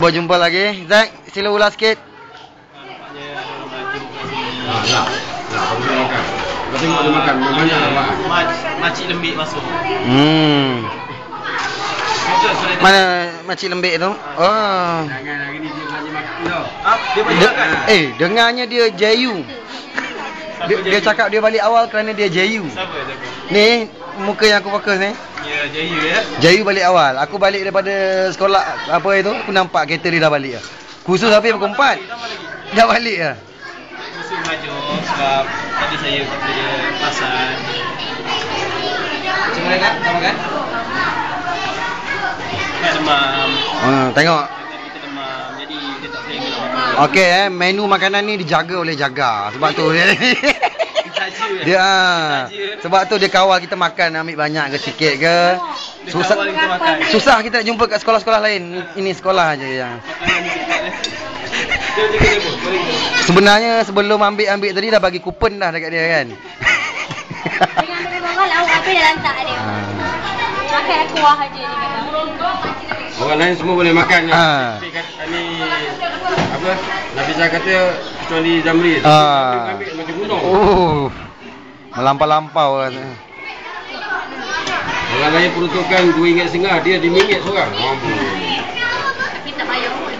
Jumpa lagi. Zack, sila ulas sikit. Kau tengok dia makan, banyak lah. Makcik lembik masuk. Mana makcik lembik tu? Oh. Jangan hari ni dia banyak makan tau. Dia banyak makan. Dengarnya dia JU. Dia cakap dia balik awal kerana dia JU. Siapa? Ni muka yang aku fokus ni. Ya, Jayu ya. JU balik awal. Aku balik daripada sekolah apa itu, aku nampak kereta dia dah balik dah. Khusus habis pukul 4. Dah balik dah. Musim maju sebab tadi saya kerja pasar. Macam mana kan? Sama kan? Kat demam. Tengok. Kita demam. Jadi dia tak boleh makan. Okey menu makanan ni dijaga oleh jaga. Sebab tu dia sebab tu dia kawal kita makan, ambil banyak ke sikit ke. Susah kita nak jumpa kat sekolah-sekolah lain. Ini sekolah aja yang. Sebenarnya sebelum ambil tadi dah bagi kupon dah dekat dia kan. Jangan ambil bawah lauk apa dah lantak dia. Makan kuah aja ni memang. Orang lain semua boleh makan. Tapi kata ni apa? Nafizah kata kecuali Zamri. Dia ambil macam gunung. Melampau-lampau katanya. Orang lain peruntukan RM2.5, dia RM5 seorang. Tapi tak payah pun.